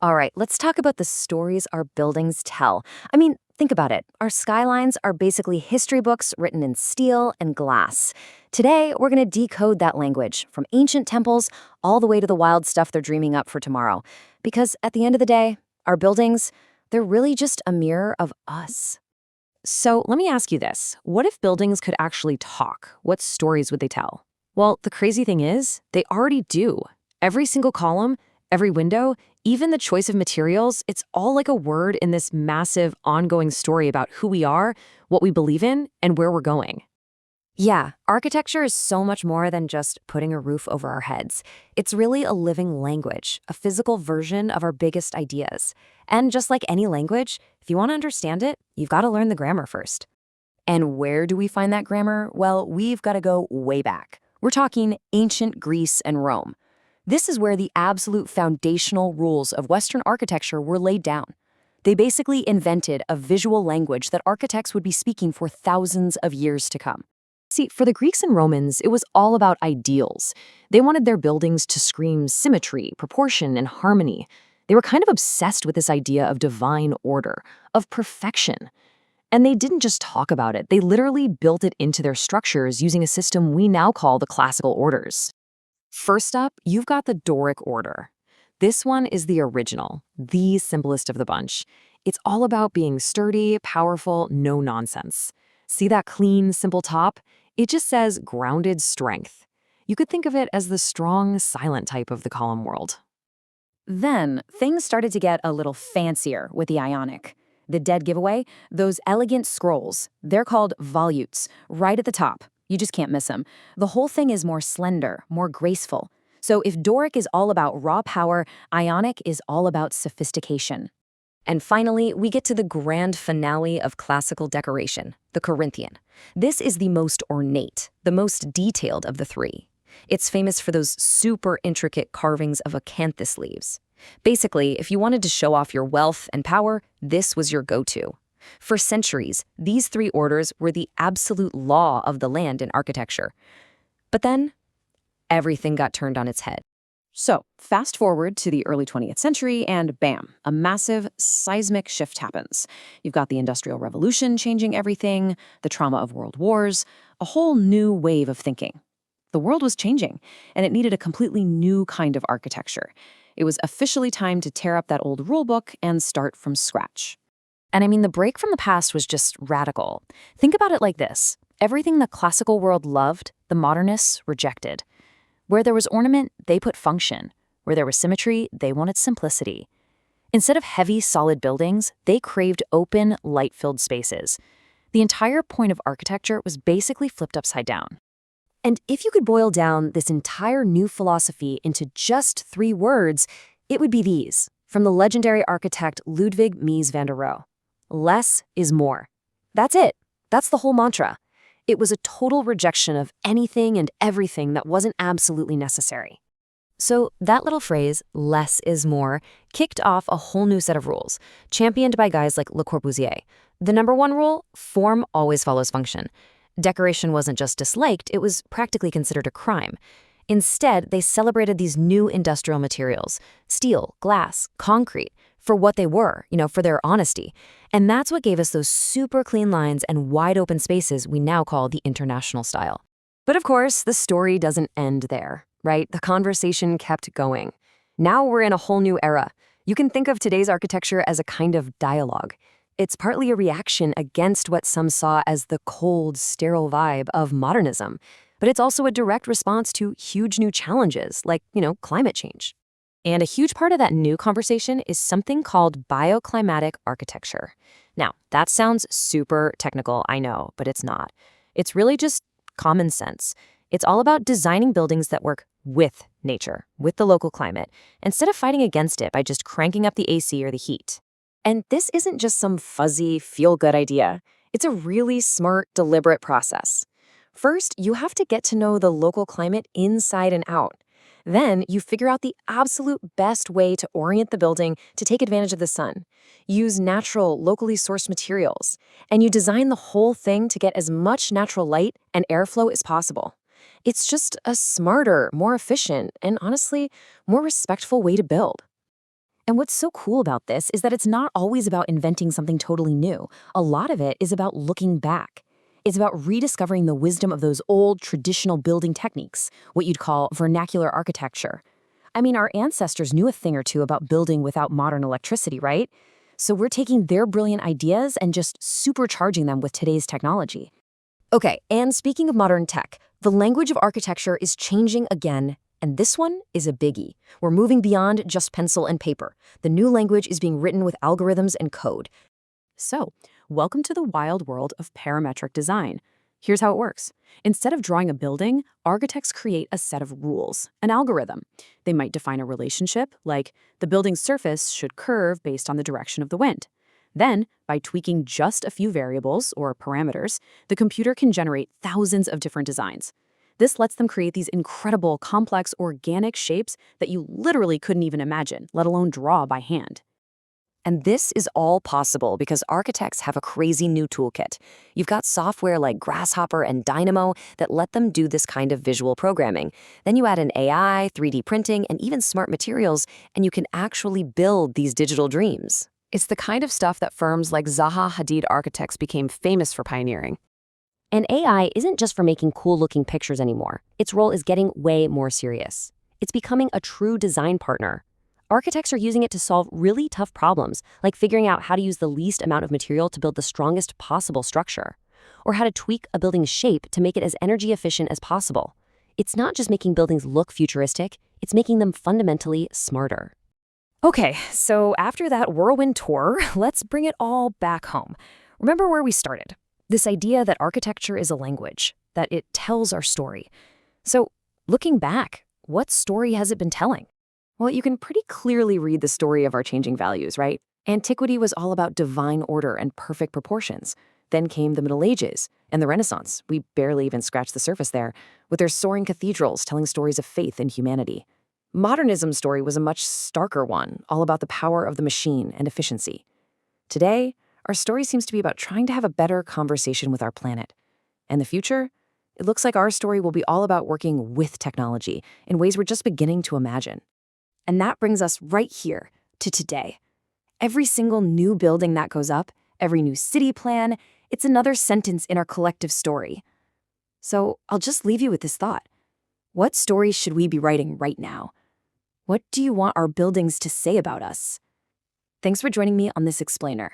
All right, let's talk about the stories our buildings tell. I mean, think about it. Our skylines are basically history books written in steel and glass. Today, we're going to decode that language from ancient temples all the way to the wild stuff they're dreaming up for tomorrow. Because at the end of the day, our buildings, they're really just a mirror of us. So let me ask you this. What if buildings could actually talk? What stories would they tell? Well, the crazy thing is, they already do. Every single column, every window, even the choice of materials, it's all like a word in this massive, ongoing story about who we are, what we believe in, and where we're going. Yeah, architecture is so much more than just putting a roof over our heads. It's really a living language, a physical version of our biggest ideas. And just like any language, if you want to understand it, you've got to learn the grammar first. And where do we find that grammar? Well, we've got to go way back. We're talking ancient Greece and Rome. This is where the absolute foundational rules of Western architecture were laid down. They basically invented a visual language that architects would be speaking for thousands of years to come. See, for the Greeks and Romans, it was all about ideals. They wanted their buildings to scream symmetry, proportion, and harmony. They were kind of obsessed with this idea of divine order, of perfection. And they didn't just talk about it, they literally built it into their structures using a system we now call the classical orders. First up, you've got the Doric order. This one is the original, the simplest of the bunch. It's all about being sturdy, powerful, no nonsense. See that clean, simple top? It just says grounded strength. You could think of it as the strong, silent type of the column world. Then, things started to get a little fancier with the Ionic. The dead giveaway, those elegant scrolls, they're called volutes, right at the top. You just can't miss them. The whole thing is more slender, more graceful. So if Doric is all about raw power, Ionic is all about sophistication. And finally, we get to the grand finale of classical decoration, the Corinthian. This is the most ornate, the most detailed of the three. It's famous for those super intricate carvings of acanthus leaves. Basically, if you wanted to show off your wealth and power, this was your go-to. For centuries, these three orders were the absolute law of the land in architecture. But then, everything got turned on its head. So, fast forward to the early 20th century, and bam, a massive seismic shift happens. You've got the Industrial Revolution changing everything, the trauma of world wars, a whole new wave of thinking. The world was changing, and it needed a completely new kind of architecture. It was officially time to tear up that old rulebook and start from scratch. And I mean, the break from the past was just radical. Think about it like this. Everything the classical world loved, the modernists rejected. Where there was ornament, they put function. Where there was symmetry, they wanted simplicity. Instead of heavy, solid buildings, they craved open, light-filled spaces. The entire point of architecture was basically flipped upside down. And if you could boil down this entire new philosophy into just 3 words, it would be these, from the legendary architect Ludwig Mies van der Rohe. Less is more. That's it. That's the whole mantra. It was a total rejection of anything and everything that wasn't absolutely necessary. So that little phrase, less is more, kicked off a whole new set of rules, championed by guys like Le Corbusier. The number 1 rule, form always follows function. Decoration wasn't just disliked, it was practically considered a crime. Instead, they celebrated these new industrial materials, steel, glass, concrete, for what they were, for their honesty. And that's what gave us those super clean lines and wide open spaces we now call the international style. But of course, the story doesn't end there, right? The conversation kept going. Now we're in a whole new era. You can think of today's architecture as a kind of dialogue. It's partly a reaction against what some saw as the cold, sterile vibe of modernism. But it's also a direct response to huge new challenges like, climate change. And a huge part of that new conversation is something called bioclimatic architecture. Now, that sounds super technical, I know, but it's not. It's really just common sense. It's all about designing buildings that work with nature, with the local climate, instead of fighting against it by just cranking up the AC or the heat. And this isn't just some fuzzy, feel-good idea. It's a really smart, deliberate process. First, you have to get to know the local climate inside and out. Then, you figure out the absolute best way to orient the building to take advantage of the sun. Use natural, locally sourced materials. And you design the whole thing to get as much natural light and airflow as possible. It's just a smarter, more efficient, and honestly, more respectful way to build. And what's so cool about this is that it's not always about inventing something totally new. A lot of it is about looking back. It's about rediscovering the wisdom of those old traditional building techniques, what you'd call vernacular architecture. I mean, our ancestors knew a thing or two about building without modern electricity, right? So we're taking their brilliant ideas and just supercharging them with today's technology. Okay, and speaking of modern tech, the language of architecture is changing again, and this one is a biggie. We're moving beyond just pencil and paper. The new language is being written with algorithms and code. So, welcome to the wild world of parametric design. Here's how it works. Instead of drawing a building, architects create a set of rules, an algorithm. They might define a relationship, like the building's surface should curve based on the direction of the wind. Then, by tweaking just a few variables, or parameters, the computer can generate thousands of different designs. This lets them create these incredible, complex, organic shapes that you literally couldn't even imagine, let alone draw by hand. And this is all possible because architects have a crazy new toolkit. You've got software like Grasshopper and Dynamo that let them do this kind of visual programming. Then you add in AI, 3D printing, and even smart materials, and you can actually build these digital dreams. It's the kind of stuff that firms like Zaha Hadid Architects became famous for pioneering. And AI isn't just for making cool-looking pictures anymore. Its role is getting way more serious. It's becoming a true design partner. Architects are using it to solve really tough problems, like figuring out how to use the least amount of material to build the strongest possible structure, or how to tweak a building's shape to make it as energy efficient as possible. It's not just making buildings look futuristic, it's making them fundamentally smarter. Okay, so after that whirlwind tour, let's bring it all back home. Remember where we started. This idea that architecture is a language, that it tells our story. So, looking back, what story has it been telling? Well, you can pretty clearly read the story of our changing values, right? Antiquity was all about divine order and perfect proportions. Then came the Middle Ages and the Renaissance. We barely even scratched the surface there, with their soaring cathedrals telling stories of faith and humanity. Modernism's story was a much starker one, all about the power of the machine and efficiency. Today, our story seems to be about trying to have a better conversation with our planet. And the future? It looks like our story will be all about working with technology in ways we're just beginning to imagine. And that brings us right here to today. Every single new building that goes up, every new city plan, it's another sentence in our collective story. So I'll just leave you with this thought. What stories should we be writing right now? What do you want our buildings to say about us? Thanks for joining me on this explainer.